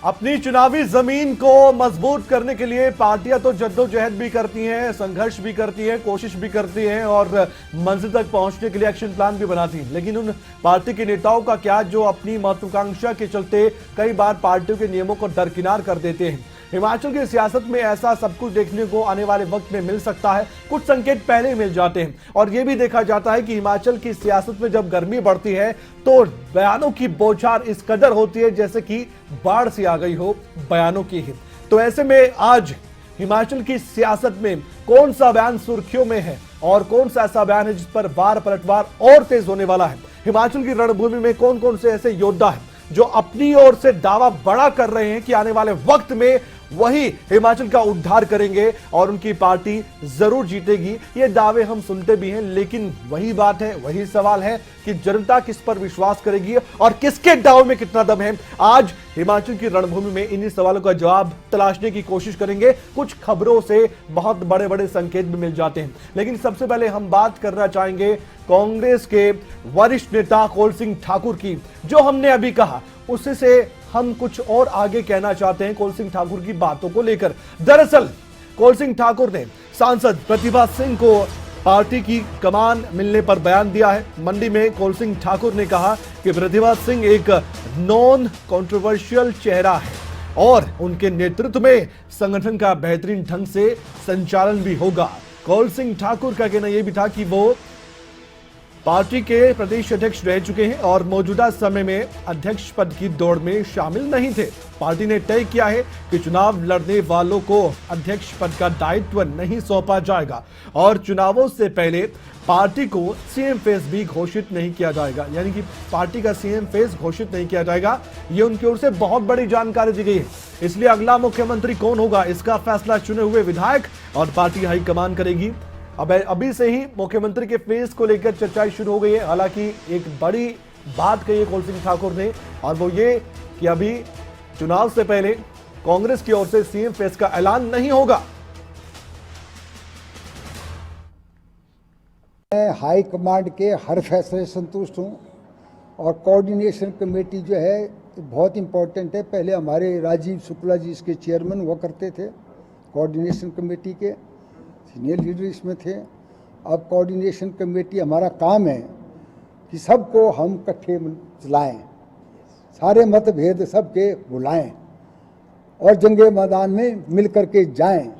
अपनी चुनावी जमीन को मजबूत करने के लिए पार्टियां तो जद्दोजहद भी करती हैं, संघर्ष भी करती हैं, कोशिश भी करती हैं और मंजिल तक पहुंचने के लिए एक्शन प्लान भी बनाती हैं। लेकिन उन पार्टी के नेताओं का क्या जो अपनी महत्वाकांक्षा के चलते कई बार पार्टियों के नियमों को दरकिनार कर देते हैं। हिमाचल की सियासत में ऐसा सब कुछ देखने को आने वाले वक्त में मिल सकता है। कुछ संकेत पहले ही मिल जाते हैं और यह भी देखा जाता है कि हिमाचल की सियासत में जब गर्मी बढ़ती है तो बयानों की बौछार इस कदर होती है जैसे कि बाढ़ सी आ गई हो बयानों की ही। तो ऐसे में आज हिमाचल की सियासत में कौन सा बयान सुर्खियों में है और कौन सा ऐसा बयान है जिस पर वार पलटवार और तेज होने वाला है। हिमाचल की रणभूमि में कौन कौन से ऐसे योद्धा हैं जो अपनी ओर से दावा बड़ा कर रहे हैं कि आने वाले वक्त में वही हिमाचल का उद्धार करेंगे और उनकी पार्टी जरूर जीतेगी। ये दावे हम सुनते भी हैं, लेकिन वही बात है, वही सवाल है कि जनता किस पर विश्वास करेगी और किसके दाव में कितना दम है। आज हिमाचल की रणभूमि में इन्हीं सवालों का जवाब तलाशने की कोशिश करेंगे। कुछ खबरों से बहुत बड़े बड़े संकेत भी मिल जाते हैं, लेकिन सबसे पहले हम बात करना चाहेंगे कांग्रेस के वरिष्ठ नेता कौल सिंह ठाकुर की। जो हमने अभी कहा उससे हम कुछ और आगे कहना चाहते हैं कौल सिंह ठाकुर की बातों को लेकर। दरअसल कौल सिंह ठाकुर ने सांसद प्रतिभा सिंह को पार्टी की कमान मिलने पर बयान दिया है। मंडी में कौल सिंह ठाकुर ने कहा कि प्रतिभा सिंह एक नॉन कंट्रोवर्शियल चेहरा है और उनके नेतृत्व में संगठन का बेहतरीन ढंग से संचालन भी होगा। कौल सिंह ठाकुर का कहना यह भी था कि वो पार्टी के प्रदेश अध्यक्ष रह चुके हैं और मौजूदा समय में अध्यक्ष पद की दौड़ में शामिल नहीं थे। पार्टी ने तय किया है कि चुनाव लड़ने वालों को अध्यक्ष पद का दायित्व नहीं सौंपा जाएगा और चुनावों से पहले पार्टी को सीएम फेस भी घोषित नहीं किया जाएगा, यानी कि पार्टी का सीएम फेस घोषित नहीं किया जाएगा। ये उनकी ओर से बहुत बड़ी जानकारी दी गई है। इसलिए अगला मुख्यमंत्री कौन होगा इसका फैसला चुने हुए विधायक और पार्टी हाईकमान करेगी। अब अभी से ही मुख्यमंत्री के फेस को लेकर चर्चाएं शुरू हो गई है। हालांकि एक बड़ी बात कही है कौल सिंह ठाकुर ने और वो ये कि अभी चुनाव से पहले कांग्रेस की ओर से सीएम फेस का ऐलान नहीं होगा। मैं हाई कमांड के हर फैसले से संतुष्ट हूं और कोऑर्डिनेशन कमेटी जो है बहुत इंपॉर्टेंट है। पहले हमारे राजीव शुक्ला जी इसके चेयरमैन हुआ करते थे, कोऑर्डिनेशन कमेटी के सीनियर लीडर इसमें थे। अब कोऑर्डिनेशन कमेटी हमारा काम है कि सबको हम इकट्ठे चलाएं, सारे मतभेद सबके भुलाएं और जंगे मैदान में मिल करके जाएं।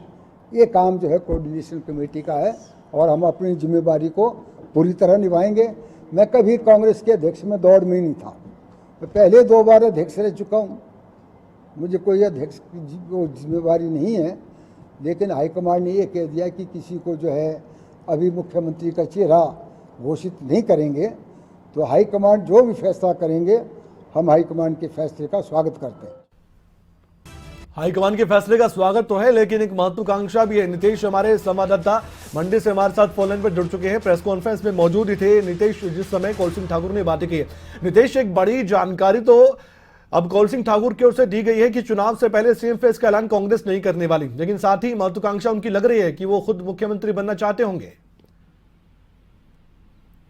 ये काम जो है कोऑर्डिनेशन कमेटी का है और हम अपनी जिम्मेदारी को पूरी तरह निभाएंगे। मैं कभी कांग्रेस के अध्यक्ष में दौड़ में नहीं था, मैं पहले 2 बार अध्यक्ष रह चुका हूँ, मुझे कोई अध्यक्ष की जिम्मेदारी नहीं है। लेकिन हाईकमांड ने ये कह दिया कि किसी को जो है अभी मुख्यमंत्री का चेहरा घोषित नहीं करेंगे, तो हाईकमांड जो भी फैसला करेंगे हम हाईकमांड के फैसले का स्वागत करते हैं। हाईकमान के फैसले का स्वागत तो है, लेकिन एक महत्वाकांक्षा भी है। नितेश हमारे संवाददाता मंडी से हमारे साथ फोन लाइन पर जुड़ चुके हैं, प्रेस कॉन्फ्रेंस में मौजूद ही थे नितेश जिस समय कौल सिंह ठाकुर ने बातें की है। नितेश, एक बड़ी जानकारी तो अब कौल सिंह ठाकुर की ओर से दी गई है कि चुनाव से पहले सीएम फेस का ऐलान कांग्रेस नहीं करने वाली, लेकिन साथ ही महत्वाकांक्षा उनकी लग रही है कि वो खुद मुख्यमंत्री बनना चाहते होंगे।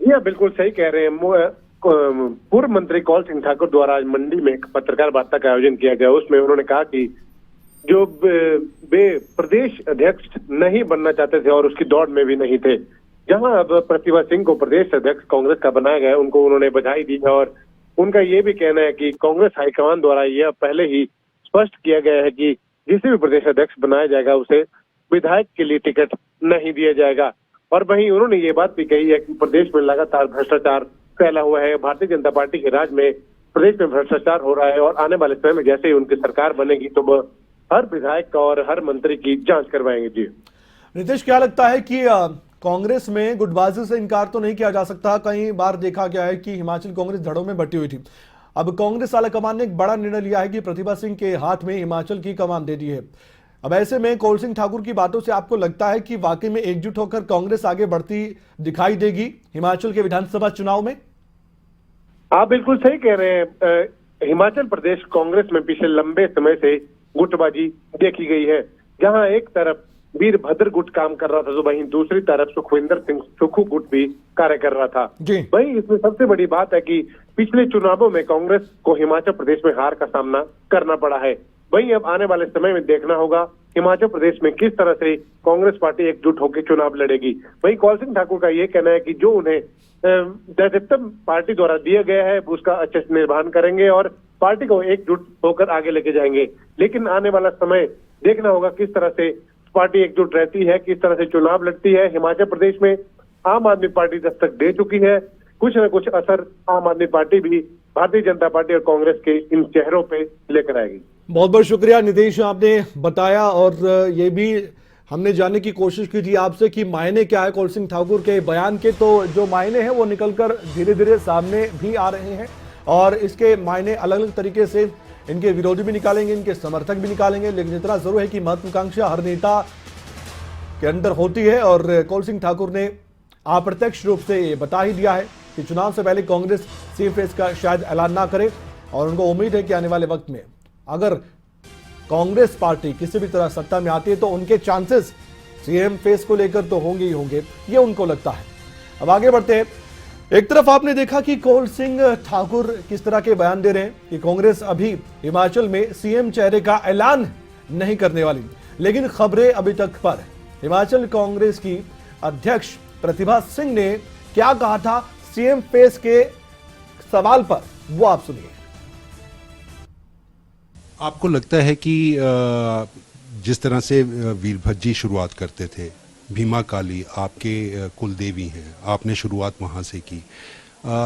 ये बिल्कुल सही कह रहे हैं। पूर्व मंत्री कौल सिंह ठाकुर द्वारा आज मंडी में एक पत्रकार वार्ता का आयोजन किया गया। उसमें उन्होंने कहा कि जो वे प्रदेश अध्यक्ष नहीं बनना चाहते थे और उसकी दौड़ में भी नहीं थे, जहां अब प्रतिभा सिंह को प्रदेश अध्यक्ष कांग्रेस का बनाया गया, उनको उन्होंने बधाई दी है और उनका ये भी कहना है कि कांग्रेस हाईकमान द्वारा यह पहले ही स्पष्ट किया गया है कि जिसे भी प्रदेश अध्यक्ष बनाया जाएगा उसे विधायक के लिए टिकट नहीं दिया जाएगा। और वहीं उन्होंने ये बात भी कही है कि प्रदेश में लगातार भ्रष्टाचार फैला हुआ है, भारतीय जनता पार्टी के राज में प्रदेश में भ्रष्टाचार हो रहा है और आने वाले समय में जैसे ही उनकी सरकार बनेगी तो वह हर विधायक और हर मंत्री की जांच करवाएंगे। जी नितेश, क्या लगता है कि कांग्रेस में गुटबाजी से इनकार तो नहीं किया जा सकता। कई बार देखा गया है कि हिमाचल कांग्रेस धड़ों में बटी हुई थी। अब कांग्रेस आलाकमान ने एक बड़ा निर्णय लिया है कि प्रतिभा सिंह के हाथ में हिमाचल की कमान दे दी है। अब ऐसे में कौल सिंह ठाकुर की बातों से आपको लगता है कि वाकई में एकजुट होकर कांग्रेस आगे बढ़ती दिखाई देगी हिमाचल के विधानसभा चुनाव में? आप बिल्कुल सही कह रहे हैं। हिमाचल प्रदेश कांग्रेस में पिछले लंबे समय से गुटबाजी देखी गई है, जहां एक तरफ वीरभद्र गुट काम कर रहा था तो वहीं दूसरी तरफ सुखविंदर सिंह सुखू गुट भी कार्य कर रहा था। वहीं इसमें सबसे बड़ी बात है कि पिछले चुनावों में कांग्रेस को हिमाचल प्रदेश में हार का सामना करना पड़ा है। वहीं अब आने वाले समय में देखना होगा हिमाचल प्रदेश में किस तरह से कांग्रेस पार्टी एकजुट होकर चुनाव लड़ेगी। वहीं कौल सिंह ठाकुर का ये कहना है कि जो उन्हें दायित्व पार्टी द्वारा दिया गया है उसका अच्छे से निर्वहन करेंगे और पार्टी को एकजुट होकर आगे लेके जाएंगे। लेकिन आने वाला समय देखना होगा किस तरह से पार्टी एकजुट रहती है, किस तरह से चुनाव लड़ती है। हिमाचल प्रदेश में आम आदमी पार्टी दस्तक दे चुकी है, कुछ न कुछ असर आम आदमी पार्टी भी भारतीय जनता पार्टी और कांग्रेस के इन चेहरों पे लेकर आएगी। बहुत बहुत शुक्रिया नीतीश, आपने बताया और ये भी हमने जानने की कोशिश की थी आपसे कि मायने क्या है कौल सिंह ठाकुर के बयान के। तो जो मायने हैं वो निकलकर धीरे धीरे सामने भी आ रहे हैं और इसके मायने अलग अलग तरीके से इनके विरोधी भी निकालेंगे, इनके समर्थक भी निकालेंगे। लेकिन इतना जरूर है कि महत्वाकांक्षा हर नेता के अंदर होती है और कौल सिंह ठाकुर ने अप्रत्यक्ष रूप से ये बता ही दिया है कि चुनाव से पहले कांग्रेस सीएम फेस का शायद ऐलान ना करे और उनको उम्मीद है कि आने वाले वक्त में अगर कांग्रेस पार्टी किसी भी तरह सत्ता में आती है तो उनके चांसेस सीएम फेस को लेकर तो होंगे ही होंगे, ये उनको लगता है। अब आगे बढ़ते हैं। एक तरफ आपने देखा कि कौल सिंह ठाकुर किस तरह के बयान दे रहे हैं कि कांग्रेस अभी हिमाचल में सीएम चेहरे का ऐलान नहीं करने वाली, लेकिन खबरें अभी तक पर है। हिमाचल कांग्रेस की अध्यक्ष प्रतिभा सिंह ने क्या कहा था सीएम फेस के सवाल पर, वो आप सुनिए। आपको लगता है कि जिस तरह से वीरभद्र शुरुआत करते थे, भीमा काली आपके कुल देवी हैं, आपने शुरुआत वहाँ से की,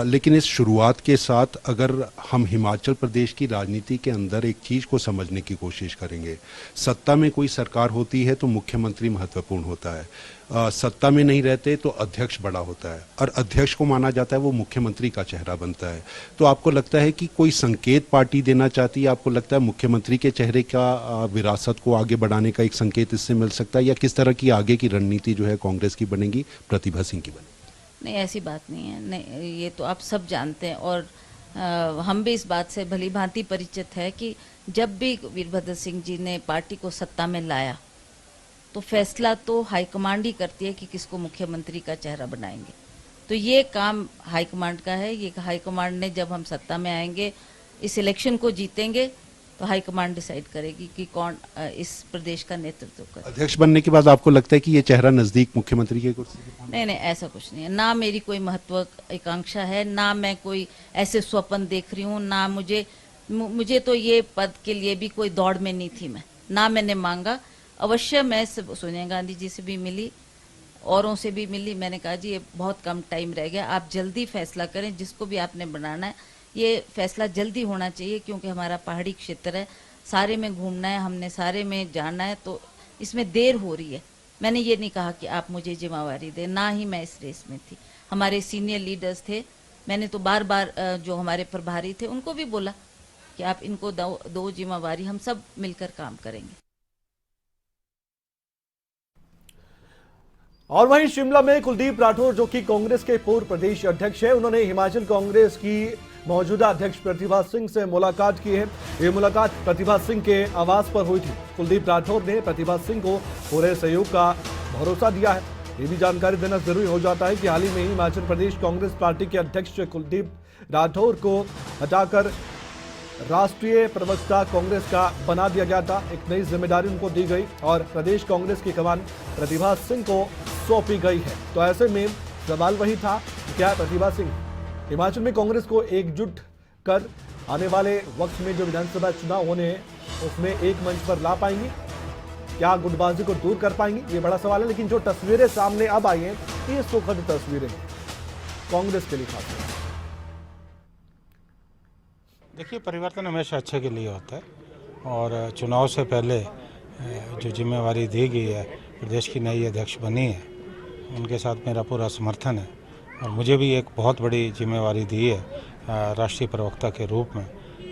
लेकिन इस शुरुआत के साथ अगर हम हिमाचल प्रदेश की राजनीति के अंदर एक चीज़ को समझने की कोशिश करेंगे, सत्ता में कोई सरकार होती है तो मुख्यमंत्री महत्वपूर्ण होता है, सत्ता में नहीं रहते तो अध्यक्ष बड़ा होता है और अध्यक्ष को माना जाता है वो मुख्यमंत्री का चेहरा बनता है। तो आपको लगता है कि कोई संकेत पार्टी देना चाहती है, आपको लगता है मुख्यमंत्री के चेहरे का विरासत को आगे बढ़ाने का एक संकेत इससे मिल सकता है, या किस तरह की आगे की रणनीति जो है कांग्रेस की बनेगी, प्रतिभा सिंह की बनेगी? नहीं, ऐसी बात नहीं है। नहीं, ये तो आप सब जानते हैं और हम भी इस बात से भली भांति परिचित है कि जब भी वीरभद्र सिंह जी ने पार्टी को सत्ता में लाया तो फैसला तो हाईकमांड ही करती है कि किसको मुख्यमंत्री का चेहरा बनाएंगे। तो ये काम हाईकमांड का है। ये हाईकमांड ने जब हम सत्ता में आएंगे, इस इलेक्शन को जीतेंगे, तो हाईकमांड डिसाइड करेगी कि कौन इस प्रदेश का नेतृत्व करे। अध्यक्ष बनने के बाद आपको लगता है कि ये चेहरा नजदीक मुख्यमंत्री के कुर्सी के? नहीं, ऐसा कुछ नहीं है। ना मेरी कोई महत्वाकांक्षा है, ना मैं कोई ऐसे स्वप्न देख रही हूँ, ना मुझे तो ये पद के लिए भी कोई दौड़ में नहीं थी मैं, ना मैंने मांगा। अवश्य मैं सोनिया गांधी जी से भी मिली, औरों से भी मिली। मैंने कहा जी ये बहुत कम टाइम रह गया, आप जल्दी फैसला करें, जिसको भी आपने बनाना है ये फैसला जल्दी होना चाहिए, क्योंकि हमारा पहाड़ी क्षेत्र है, सारे में घूमना है, हमने सारे में जाना है, तो इसमें देर हो रही है। मैंने ये नहीं कहा कि आप मुझे जिम्मेवारी दें, ना ही मैं इस रेस में थी। हमारे सीनियर लीडर्स थे, मैंने तो बार बार जो हमारे प्रभारी थे उनको भी बोला कि आप इनको दो जिम्मेवारी, हम सब मिलकर काम करेंगे। और वहीं शिमला में कुलदीप राठौर जो कि कांग्रेस के पूर्व प्रदेश अध्यक्ष है, उन्होंने हिमाचल कांग्रेस की मौजूदा अध्यक्ष प्रतिभा सिंह से मुलाकात की है। ये मुलाकात प्रतिभा सिंह के आवास पर हुई थी। कुलदीप राठौर ने प्रतिभा सिंह को पूरे सहयोग का भरोसा दिया है। ये भी जानकारी देना जरूरी हो जाता है कि हाल ही में ही हिमाचल प्रदेश कांग्रेस पार्टी के अध्यक्ष कुलदीप राठौर को हटाकर राष्ट्रीय प्रवक्ता कांग्रेस का बना दिया गया था। एक नई जिम्मेदारी उनको दी गई और प्रदेश कांग्रेस की कमान प्रतिभा सिंह को सौंपी गई है। तो ऐसे में सवाल वही था, क्या प्रतिभा सिंह हिमाचल में कांग्रेस को एकजुट कर आने वाले वक्त में जो विधानसभा चुनाव होने हैं उसमें एक मंच पर ला पाएंगी, क्या गुटबाजी को दूर कर पाएंगी, ये बड़ा सवाल है। लेकिन जो तस्वीरें सामने अब आई हैं, ये सुखद तस्वीरें कांग्रेस के लिए खास है। देखिए, परिवर्तन हमेशा अच्छे के लिए होता है और चुनाव से पहले जो जिम्मेवारी दी गई है, प्रदेश की नई अध्यक्ष बनी है, उनके साथ मेरा पूरा समर्थन है और मुझे भी एक बहुत बड़ी जिम्मेवारी दी है राष्ट्रीय प्रवक्ता के रूप में।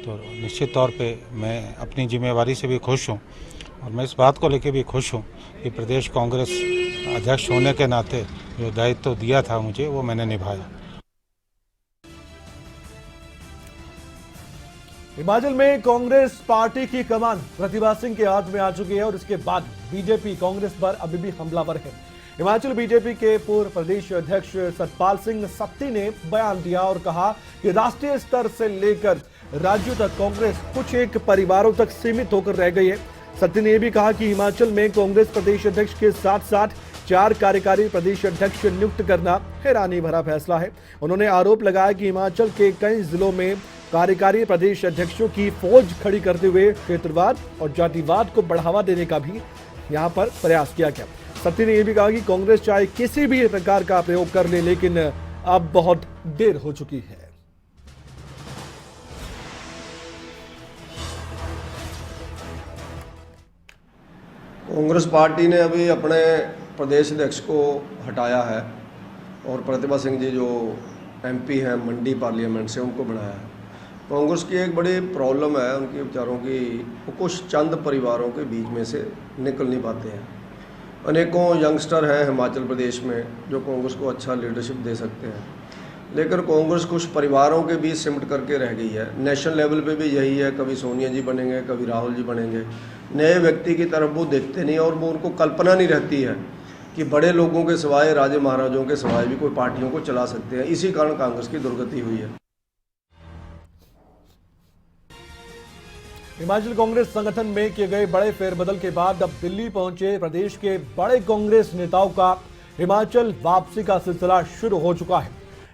तो निश्चित तौर पे मैं अपनी जिम्मेवारी से भी खुश हूँ और मैं इस बात को लेकर भी खुश हूँ कि प्रदेश कांग्रेस अध्यक्ष होने के नाते जो दायित्व दिया था मुझे, वो मैंने निभाया। हिमाचल में कांग्रेस पार्टी की कमान प्रतिभा सिंह के हाथ में आ चुकी है और इसके बाद बीजेपी कांग्रेस पर अभी भी हमलावर है। हिमाचल बीजेपी के पूर्व प्रदेश अध्यक्ष सतपाल सिंह सत्ती ने बयान दिया और कहा कि राष्ट्रीय स्तर से लेकर राज्यों तक कांग्रेस कुछ एक परिवारों तक सीमित होकर रह गई है। सत्ती ने यह भी कहा कि हिमाचल में कांग्रेस प्रदेश अध्यक्ष के साथ साथ 4 कार्यकारी प्रदेश अध्यक्ष नियुक्त करना हैरानी भरा फैसला है। उन्होंने आरोप लगाया कि हिमाचल के कई जिलों में कार्यकारी प्रदेश अध्यक्षों की फौज खड़ी करते हुए क्षेत्रवाद और जातिवाद को बढ़ावा देने का भी यहां पर प्रयास किया गया। सत्ती ने यह भी कहा कि कांग्रेस चाहे किसी भी प्रकार का प्रयोग कर ले, लेकिन अब बहुत देर हो चुकी है। कांग्रेस पार्टी ने अभी अपने प्रदेश अध्यक्ष को हटाया है और प्रतिभा सिंह जी जो एमपी हैं मंडी पार्लियामेंट से, उनको बनाया है। कांग्रेस की एक बड़ी प्रॉब्लम है उनके विचारों की, वो कुछ चंद परिवारों के बीच में से निकल नहीं पाते हैं। अनेकों यंगस्टर हैं हिमाचल प्रदेश में जो कांग्रेस को अच्छा लीडरशिप दे सकते हैं, लेकिन कांग्रेस कुछ परिवारों के बीच सिमट करके रह गई है। नेशनल लेवल पे भी यही है, कभी सोनिया जी बनेंगे, कभी राहुल जी बनेंगे। नए व्यक्ति की तरफ वो देखते नहीं और वो उनको कल्पना नहीं रहती है कि बड़े लोगों के सिवाय, राजे महाराजों के सिवाय भी कोई पार्टियों को चला सकते हैं। इसी कारण कांग्रेस की दुर्गति हुई है। हिमाचल कांग्रेस संगठन में किए गए बड़े फेरबदल के बाद अब दिल्ली पहुंचे प्रदेश के बड़े कांग्रेस नेताओं का हिमाचल वापसी का सिलसिला शुरू हो चुका है।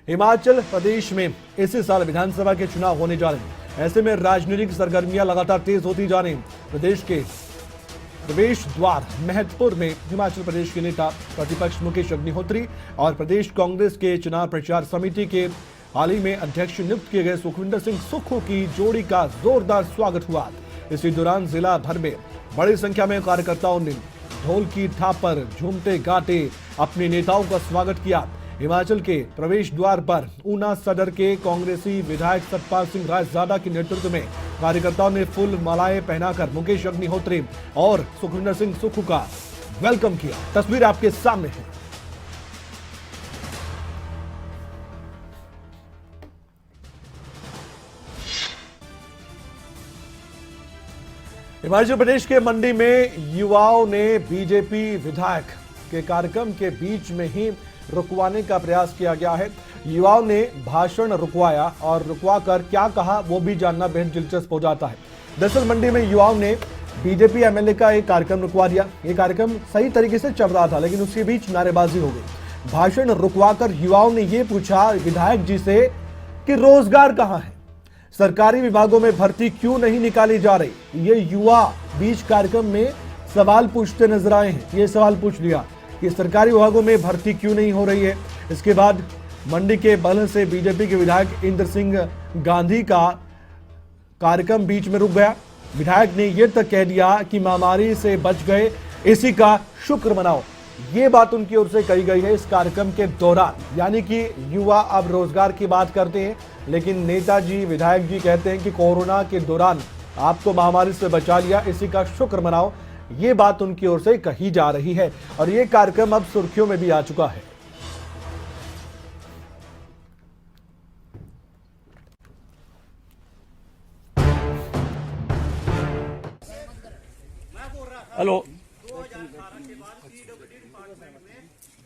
हिमाचल प्रदेश में इसी साल विधानसभा के चुनाव होने जा रहे हैं। ऐसे में राजनीतिक सरगर्मियां लगातार तेज होती जा रही हैं। प्रदेश के प्रवेश द्वार महतपुर में हिमाचल प्रदेश के नेता प्रतिपक्ष मुकेश अग्निहोत्री और प्रदेश कांग्रेस के चुनाव प्रचार समिति के हाल ही में अध्यक्ष नियुक्त किए गए सुखविंदर सिंह सुक्खू की जोड़ी का जोरदार स्वागत हुआ। इसी दौरान जिला भर में बड़ी संख्या में कार्यकर्ताओं ने ढोल की थाप पर झूमते गाते अपने नेताओं का स्वागत किया। हिमाचल के प्रवेश द्वार पर ऊना सदर के कांग्रेसी विधायक सतपाल सिंह रायजादा के नेतृत्व में कार्यकर्ताओं ने फूल मालाएं पहनाकर मुकेश अग्निहोत्री और सुखविंदर सिंह सुक्खू का वेलकम किया। तस्वीर आपके सामने है। हिमाचल प्रदेश के मंडी में युवाओं ने बीजेपी विधायक के कार्यक्रम के बीच में ही रुकवाने का प्रयास किया गया है। युवाओं ने भाषण रुकवाया और रुकवाकर क्या कहा वो भी जानना बेहद दिलचस्प हो जाता है। दरअसल मंडी में युवाओं ने बीजेपी एमएलए का एक कार्यक्रम रुकवा दिया। ये कार्यक्रम सही तरीके से चल रहा था, लेकिन उसके बीच नारेबाजी हो गई। भाषण रुकवाकर युवाओं ने ये पूछा विधायक जी से कि रोजगार कहाँ है, सरकारी विभागों में भर्ती क्यों नहीं निकाली जा रही। ये युवा बीच कार्यक्रम में सवाल पूछते नजर आए हैं। ये सवाल पूछ लिया कि सरकारी विभागों में भर्ती क्यों नहीं हो रही है। इसके बाद मंडी के बल्ह से बीजेपी के विधायक इंद्र सिंह गांधी का कार्यक्रम बीच में रुक गया। विधायक ने यह तक कह दिया कि महामारी से बच गए, इसी का शुक्र मनाओ। ये बात उनकी ओर से कही गई है इस कार्यक्रम के दौरान। यानी कि युवा अब रोजगार की बात करते हैं, लेकिन नेताजी विधायक जी कहते हैं कि कोरोना के दौरान आपको महामारी से बचा लिया, इसी का शुक्र मनाओ। ये बात उनकी ओर से कही जा रही है और ये कार्यक्रम अब सुर्खियों में भी आ चुका है। हेलो, 2018 के बाद पीडब्ल्यूडी डिपार्टमेंट में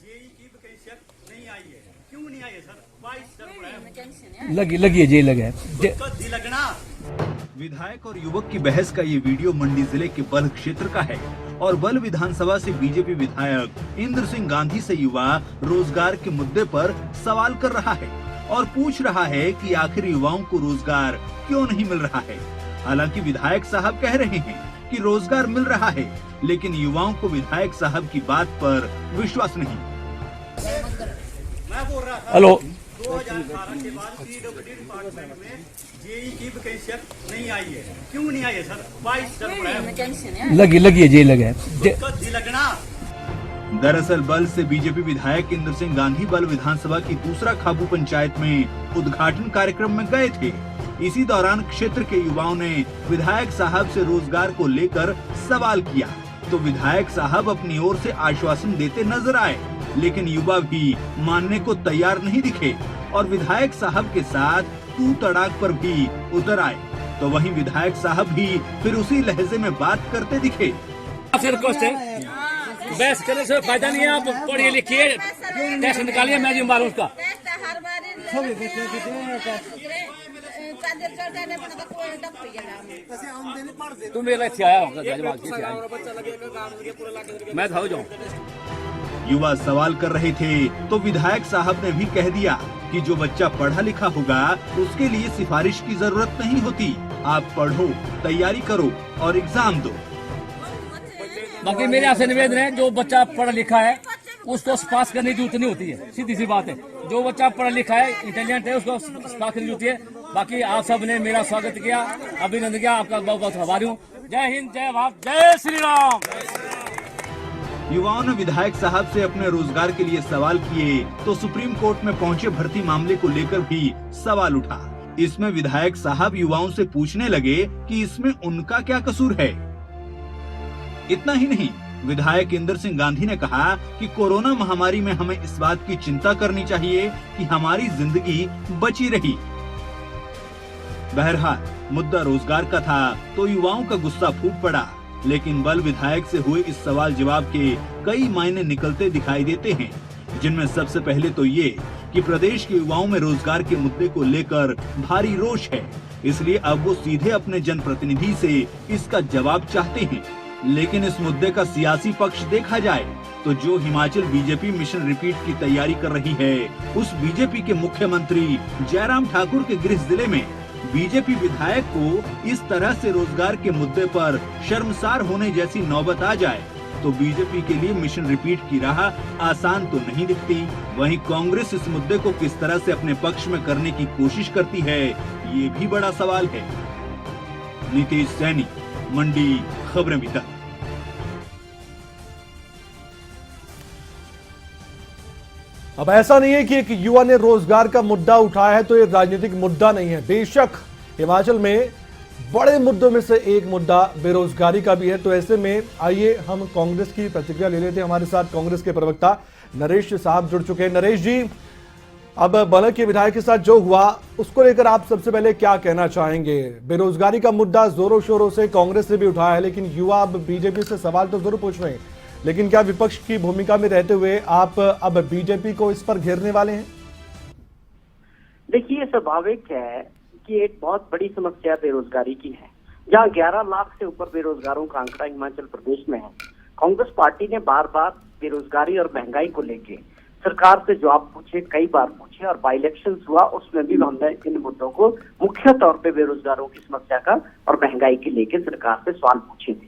जेई की वैकेंसी नहीं आई है, क्यों नहीं आई है सर? 22 सर पड़ा है, लगी है, जे लगा है, कद्दी लगना। विधायक और युवक की बहस का ये वीडियो मंडी जिले के बल्ह क्षेत्र का है और बल्ह विधानसभा से बीजेपी विधायक इंद्र सिंह गांधी से युवा रोजगार के मुद्दे पर सवाल कर रहा है और पूछ रहा है कि आखिर युवाओं को रोजगार क्यों नहीं मिल रहा है। हालांकि विधायक साहब कह रहे हैं कि रोजगार मिल रहा है, लेकिन युवाओं को विधायक साहब की बात पर विश्वास नहीं। मैं बोल रहा था हेलो, 2018 के बाद पीडब्ल्यूडी डिपार्टमेंट में जेई की वैकेंसी नहीं आई है, क्यों नहीं आई है सर? 22 सर पड़ा है, लगी है, जे लगा है, कद्दी लगना। दरअसल बल्ह से बीजेपी विधायक इंद्र सिंह गांधी बल्ह विधानसभा की दूसरा खाबू पंचायत में उद्घाटन कार्यक्रम में गए थे। इसी दौरान क्षेत्र के युवाओं ने विधायक साहब से रोजगार को लेकर सवाल किया तो विधायक साहब अपनी ओर से आश्वासन देते नजर आए, लेकिन युवा भी मानने को तैयार नहीं दिखे और विधायक साहब के साथ तू तड़ाक पर भी उतर आए। तो वहीं विधायक साहब भी फिर उसी लहजे में बात करते दिखे। बहस करने से फायदा नहीं है। आप पढ़िए लिखिए, टेस्ट निकालिए, मैं जिम्मेदार उसका। तुम मेरे लिए आया होगा, मैं था जाऊँ। युवा सवाल कर रहे थे तो विधायक साहब ने भी कह दिया कि जो बच्चा पढ़ा लिखा होगा उसके लिए सिफारिश की जरूरत नहीं होती। आप पढ़ो, तैयारी करो और एग्जाम दो। बाकी मेरे यहाँ से निवेदन है, जो बच्चा पढ़ा लिखा है उसको पास करने की जरूरत नहीं होती है, सीधी सी बात है। जो बच्चा पढ़ा लिखा है, इंटेलिजेंट है, उसको पास करने की जरूरत है। बाकी आप सब ने मेरा स्वागत किया, अभिनंदन किया, आपका बहुत बहुत आभारी हूँ। जय हिंद, जय भारत, जय श्री राम। युवाओं ने विधायक साहब से अपने रोजगार के लिए सवाल किए तो सुप्रीम कोर्ट में पहुंचे भर्ती मामले को लेकर भी सवाल उठा। इसमें विधायक साहब युवाओं से पूछने लगे कि इसमें उनका क्या कसूर है। इतना ही नहीं, विधायक इंदर सिंह गांधी ने कहा कि कोरोना महामारी में हमें इस बात की चिंता करनी चाहिए कि हमारी जिंदगी बची रही। बहरहाल मुद्दा रोजगार का था तो युवाओं का गुस्सा फूट पड़ा, लेकिन बल विधायक से हुए इस सवाल जवाब के कई मायने निकलते दिखाई देते हैं, जिनमें सबसे पहले तो ये कि प्रदेश के युवाओं में रोजगार के मुद्दे को लेकर भारी रोष है, इसलिए अब वो सीधे अपने जनप्रतिनिधि से इसका जवाब चाहते हैं। लेकिन इस मुद्दे का सियासी पक्ष देखा जाए तो जो हिमाचल बीजेपी मिशन रिपीट की तैयारी कर रही है, उस बीजेपी के मुख्यमंत्री जयराम ठाकुर के गृह जिले में बीजेपी विधायक को इस तरह से रोजगार के मुद्दे पर शर्मसार होने जैसी नौबत आ जाए तो बीजेपी के लिए मिशन रिपीट की राह आसान तो नहीं दिखती। वहीं कांग्रेस इस मुद्दे को किस तरह से अपने पक्ष में करने की कोशिश करती है, ये भी बड़ा सवाल है। नीतीश सैनी, मंडी, खबरें अभी तक। अब ऐसा नहीं है कि एक युवा ने रोजगार का मुद्दा उठाया है तो ये राजनीतिक मुद्दा नहीं है। बेशक हिमाचल में बड़े मुद्दों में से एक मुद्दा बेरोजगारी का भी है। तो ऐसे में आइए हम कांग्रेस की प्रतिक्रिया ले लेते हैं। हमारे साथ कांग्रेस के प्रवक्ता नरेश साहब जुड़ चुके हैं। नरेश जी, अब बलक के विधायक के साथ जो हुआ उसको लेकर आप सबसे पहले क्या कहना चाहेंगे? बेरोजगारी का मुद्दा जोरों शोरों से कांग्रेस से भी उठाया है, लेकिन युवा अब बीजेपी से सवाल तो जरूर पूछ रहे हैं, लेकिन क्या विपक्ष की भूमिका में रहते हुए आप अब बीजेपी को इस पर घेरने वाले हैं? देखिए, स्वाभाविक है कि एक बहुत बड़ी समस्या बेरोजगारी की है। जहां 11 लाख से ऊपर बेरोजगारों का आंकड़ा हिमाचल प्रदेश में है, कांग्रेस पार्टी ने बार बार बेरोजगारी और महंगाई को लेके सरकार से जवाब पूछे, कई बार पूछे, और बाई इलेक्शन हुआ उसमें भी हमने इन मुद्दों को मुख्य तौर पे बेरोजगारों की समस्या का और महंगाई के लेके सरकार से सवाल पूछे थे।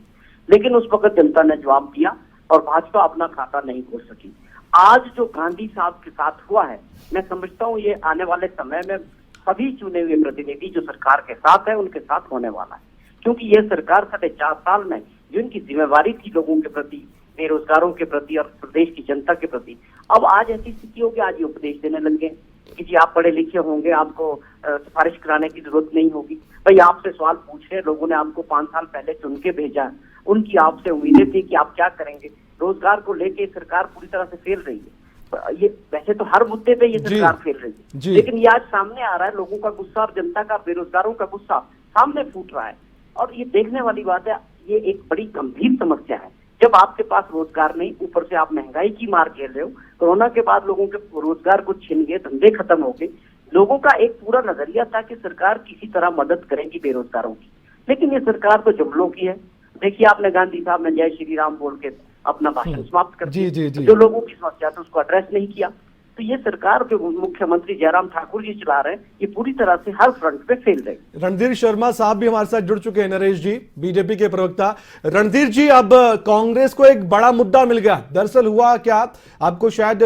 लेकिन उस वक्त जनता ने जवाब दिया और भाजपा अपना खाता नहीं खोल सकी। आज जो गांधी साहब के साथ हुआ है, मैं समझता हूँ ये आने वाले समय में सभी चुने हुए प्रतिनिधि जो सरकार के साथ है उनके साथ होने वाला है, क्योंकि ये सरकार 4.5 साल में जो इनकी जिम्मेवारी थी लोगों के प्रति, बेरोजगारों के प्रति और प्रदेश की जनता के प्रति, अब आज ऐसी स्थिति होगी, आज ये उपदेश देने लग गए कि जी आप पढ़े लिखे होंगे, आपको सिफारिश कराने की जरूरत नहीं होगी। भाई आपसे सवाल पूछ रहे, लोगों ने आपको 5 साल पहले चुन के भेजा, उनकी आपसे उम्मीदें थी कि आप क्या करेंगे। रोजगार को लेके सरकार पूरी तरह से फेल रही है। ये वैसे तो हर मुद्दे पे ये सरकार फेल रही है, लेकिन ये आज सामने आ रहा है, लोगों का गुस्सा और जनता का, बेरोजगारों का गुस्सा सामने फूट रहा है। और ये देखने वाली बात है, ये एक बड़ी गंभीर समस्या है। जब आपके पास रोजगार नहीं, ऊपर से आप महंगाई की मार झेल रहे हो, कोरोना के बाद लोगों के रोजगार को छिन गए, धंधे खत्म हो गए, लोगों का एक पूरा नजरिया था कि सरकार किसी तरह मदद करेगी बेरोजगारों की, लेकिन ये सरकार तो जुमलों की है। देखिए, आपने गांधी साहब ने जय श्री राम बोल के अपना भाषण समाप्त कर दिया, जो लोगों की समस्या था उसको एड्रेस नहीं किया। तो ये सरकार जो मुख्यमंत्री जयराम ठाकुर जी चला रहे हैं, ये पूरी तरह से हर फ्रंट पे फेल रही। रणधीर शर्मा साहब भी हमारे साथ जुड़ चुके हैं। नरेश जी, बीजेपी के प्रवक्ता। रणधीर जी, अब कांग्रेस को एक बड़ा मुद्दा मिल गया। दरअसल हुआ क्या, आपको शायद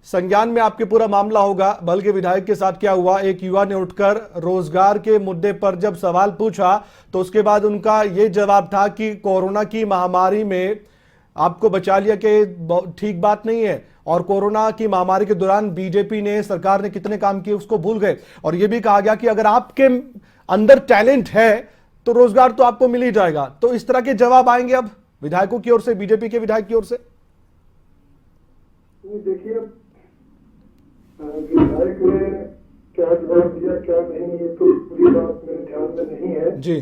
संज्ञान में आपके पूरा मामला होगा, बल के विधायक के साथ क्या हुआ। एक युवा ने उठकर रोजगार के मुद्दे पर जब सवाल पूछा तो उसके बाद उनका ये जवाब था कि कोरोना की महामारी में आपको बचा लिया कि ठीक बात नहीं है, और कोरोना की महामारी के दौरान बीजेपी ने, सरकार ने कितने काम किए उसको भूल गए। और यह भी कहा गया कि अगर आपके अंदर टैलेंट है तो रोजगार तो आपको मिल ही जाएगा। तो इस तरह के जवाब आएंगे अब विधायकों की ओर से, बीजेपी के विधायक की ओर से। देखिए, विधायक ने क्या जवाब दिया क्या नहीं, ये तो पूरी बात मेरे ध्यान में नहीं है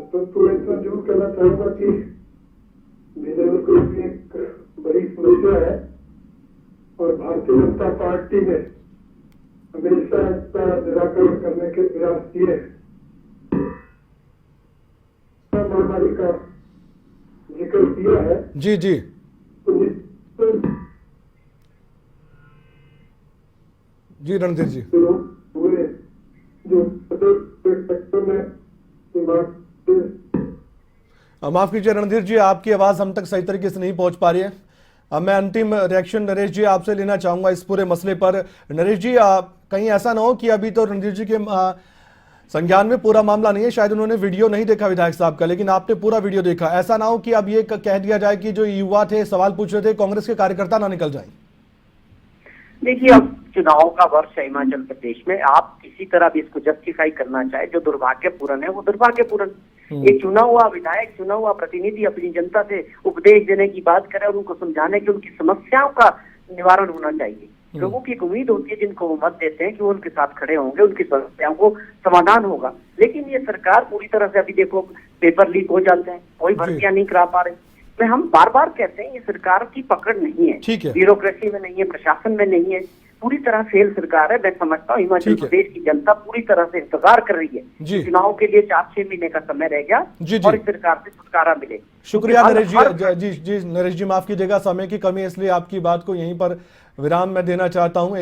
तो मैं इतना जरूर कहना चाहूंगा कि कोई भी एक बड़ी समस्या है और भारतीय जनता पार्टी ने हमेशा इसका निराकरण करने के प्रयास किए हैं। महामारी का जिक्र किया है। जी जी जी रणधीर जी, पूरे जो सेक्टर में माफ कीजिए रणधीर जी, आपकी आवाज हम तक सही तरीके से नहीं पहुंच पा रही है। अब मैं अंतिम रिएक्शन नरेश जी आपसे लेना चाहूंगा इस पूरे मसले पर। नरेश जी, कहीं ऐसा ना हो कि अभी तो रणधीर जी के संज्ञान में पूरा मामला नहीं है, शायद उन्होंने वीडियो नहीं देखा विधायक साहब का, लेकिन आपने पूरा वीडियो देखा। ऐसा ना हो कि अब ये कह दिया जाए कि जो युवा थे सवाल पूछ रहे थे कांग्रेस के कार्यकर्ता ना निकल जाए। देखिए, अब चुनाव का वर्ष है हिमाचल प्रदेश में, आप किसी तरह भी इसको जस्टिफाई करना चाहे, जो दुर्भाग्यपूर्ण है वो दुर्भाग्यपूर्ण। एक चुना हुआ विधायक, चुना हुआ प्रतिनिधि अपनी जनता से उपदेश देने की बात करे और उनको समझाने की, उनकी समस्याओं का निवारण होना चाहिए। लोगों की एक उम्मीद होती है जिनको वो मत देते हैं कि वो उनके साथ खड़े होंगे, उनकी समस्याओं को समाधान होगा। लेकिन ये सरकार पूरी तरह से, अभी देखो पेपर लीक हो जाते हैं, कोई भर्तियां नहीं करा पा रहे। मैं हम बार बार कहते हैं ये सरकार की पकड़ नहीं है, ब्यूरोक्रेसी में नहीं है, प्रशासन में नहीं है, पूरी तरह फेल सरकार है। मैं समझता हूँ हिमाचल प्रदेश की जनता पूरी तरह से इंतजार कर रही है। चुनाव के लिए 4-6 महीने का समय रह गया और इस सरकार से छुटकारा मिले। शुक्रिया नरेश जी। जी नरेश जी, माफ कीजिएगा, समय की कमी है इसलिए आपकी बात को यहीं पर विराम मैं देना चाहता हूँ।